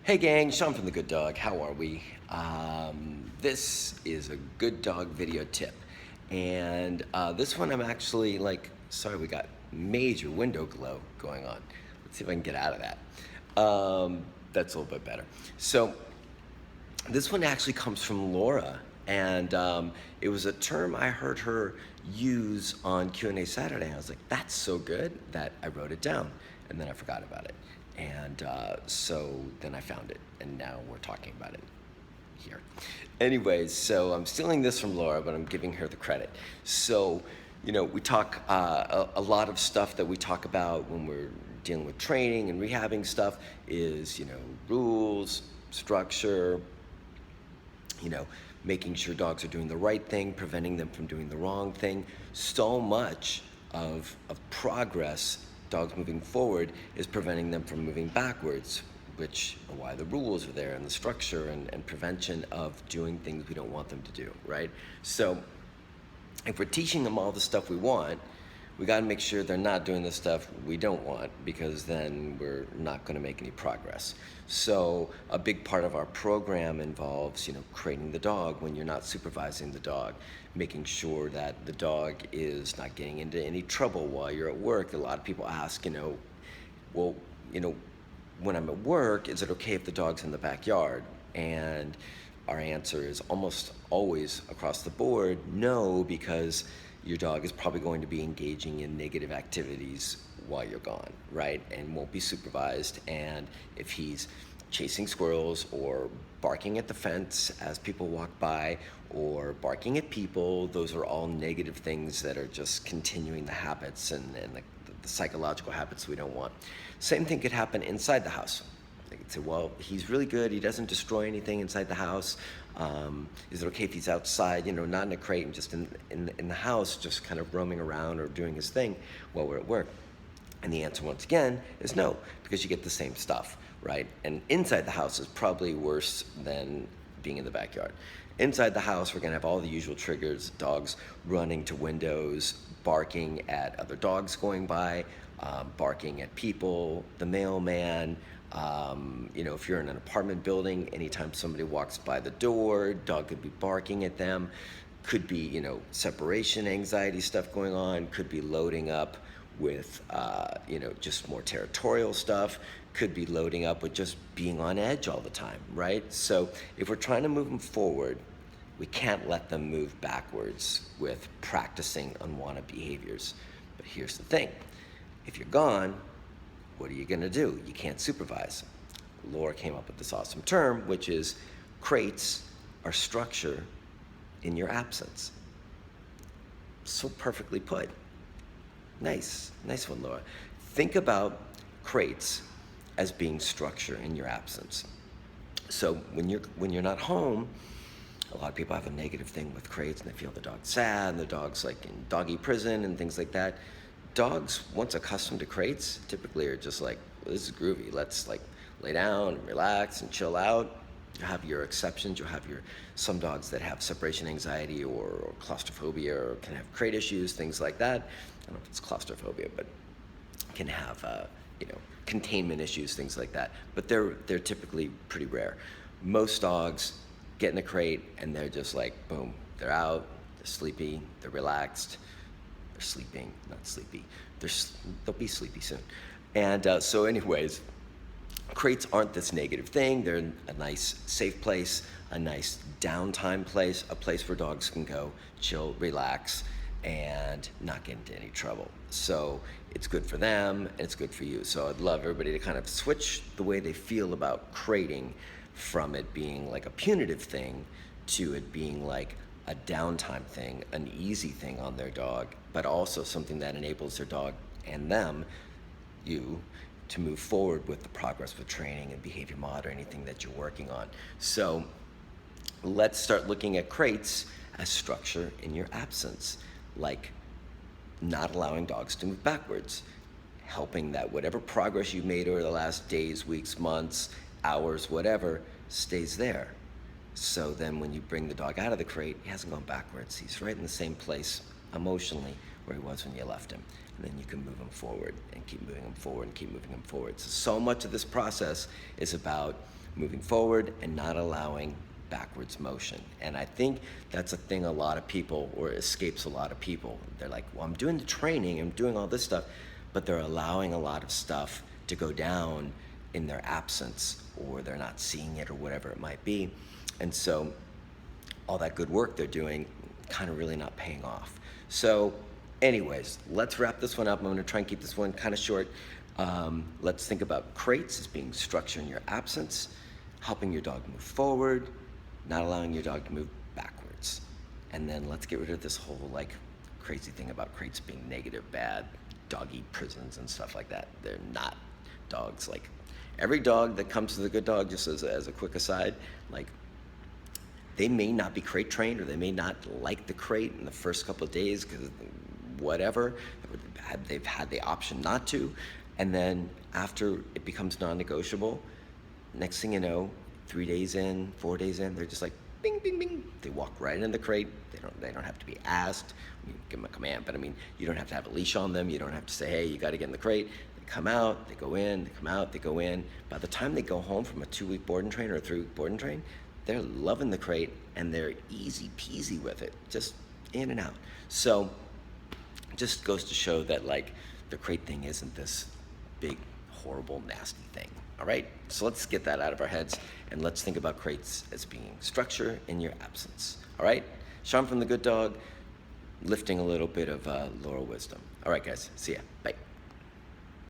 Hey gang, Sean from The Good Dog. How are we? This is a Good Dog video tip. And this one I'm actually sorry, we got major window glow going on. Let's see if I can get out of that. That's a little bit better. So this one actually comes from Laura. And it was a term I heard her use on Q&A Saturday. I was like, that's so good that I wrote it down. And then I forgot about it. And so then I found it, and now we're talking about it here. Anyways, so I'm stealing this from Laura, but I'm giving her the credit. So, we talk a lot of stuff that we talk about when we're dealing with training and rehabbing stuff is, rules, structure, making sure dogs are doing the right thing, preventing them from doing the wrong thing. So much of progress, dogs moving forward, is preventing them from moving backwards, which are why the rules are there and the structure and prevention of doing things we don't want them to do, right? So if we're teaching them all the stuff we want, we got to make sure they're not doing the stuff we don't want, because then we're not going to make any progress. So a big part of our program involves, creating the dog when you're not supervising the dog, making sure that the dog is not getting into any trouble while you're at work. A lot of people ask, well, when I'm at work, is it okay if the dog's in the backyard? And our answer is almost always across the board, no, because your dog is probably going to be engaging in negative activities while you're gone, right? And won't be supervised. And if he's chasing squirrels or barking at the fence as people walk by or barking at people, those are all negative things that are just continuing the habits and the psychological habits we don't want. Same thing could happen inside the house. They could say, well, he's really good, he doesn't destroy anything inside the house. Is it okay if he's outside, not in a crate and just in the house, just kind of roaming around or doing his thing while we're at work? And the answer, once again, is no, because you get the same stuff, right? And inside the house is probably worse than being in the backyard. Inside the house, we're gonna have all the usual triggers: dogs running to windows, barking at other dogs going by, barking at people, the mailman. If you're in an apartment building, anytime somebody walks by the door, dog could be barking at them. Could be, separation anxiety stuff going on. Could be loading up with, just more territorial stuff. Could be loading up with just being on edge all the time, right? So if we're trying to move them forward, we can't let them move backwards with practicing unwanted behaviors. But here's the thing. If you're gone, what are you gonna do? You can't supervise. Laura came up with this awesome term, which is crates are structure in your absence. So perfectly put. Nice one, Laura. Think about crates as being structure in your absence. So when you're not home, a lot of people have a negative thing with crates and they feel the dog's sad and the dog's like in doggy prison and things like that. Dogs, once accustomed to crates, typically are just like, well, this is groovy. Let's lay down and relax and chill out. You have your exceptions. You'll have some dogs that have separation anxiety or claustrophobia or can have crate issues, things like that. I don't know if it's claustrophobia, but can have containment issues, things like that. But they're typically pretty rare. Most dogs get in a crate and they're just like, boom, they're out, they're sleepy, they're relaxed. They're sleeping, not sleepy. They'll be sleepy soon. And so anyways, crates aren't this negative thing. They're a nice, safe place, a nice downtime place, a place where dogs can go chill, relax, and not get into any trouble. So it's good for them, and it's good for you. So I'd love everybody to kind of switch the way they feel about crating from it being like a punitive thing to it being like a downtime thing, an easy thing on their dog, but also something that enables their dog and them, you, to move forward with the progress with training and behavior mod or anything that you're working on. So let's start looking at crates as structure in your absence, like not allowing dogs to move backwards, helping that whatever progress you've made over the last days, weeks, months, hours, whatever, stays there. So then when you bring the dog out of the crate, he hasn't gone backwards. He's right in the same place emotionally where he was when you left him. And then you can move him forward and keep moving him forward and keep moving him forward. So much of this process is about moving forward and not allowing backwards motion. And I think that's a thing a lot of people, or escapes a lot of people. They're like, well, I'm doing the training, I'm doing all this stuff, but they're allowing a lot of stuff to go down in their absence, or they're not seeing it, or whatever it might be. And so all that good work they're doing kind of really not paying off. So anyways, let's wrap this one up. I'm going to try and keep this one kind of short. Let's think about crates as being structure in your absence, helping your dog move forward, not allowing your dog to move backwards. And then let's get rid of this whole like crazy thing about crates being negative, bad, doggy prisons and stuff like that. They're not dogs. Like every dog that comes to the good dog, just as a quick aside, like they may not be crate trained, or they may not like the crate in the first couple of days because whatever, they've had the option not to. And then after it becomes non-negotiable, next thing you know, 3 days in, 4 days in, they're just like, bing, bing, bing. They walk right in the crate. They don't have to be asked. I mean, give them a command, but I mean, you don't have to have a leash on them. You don't have to say, hey, you got to get in the crate. They come out, they go in, they come out, they go in. By the time they go home from a 2-week board and train or a 3-week board and train, they're loving the crate and they're easy peasy with it, just in and out. So just goes to show that like the crate thing isn't this big, horrible, nasty thing. All right, so let's get that out of our heads and let's think about crates as being structure in your absence. All right, Sean from The Good Dog, lifting a little bit of Laurel wisdom. All right, guys, see ya. Bye.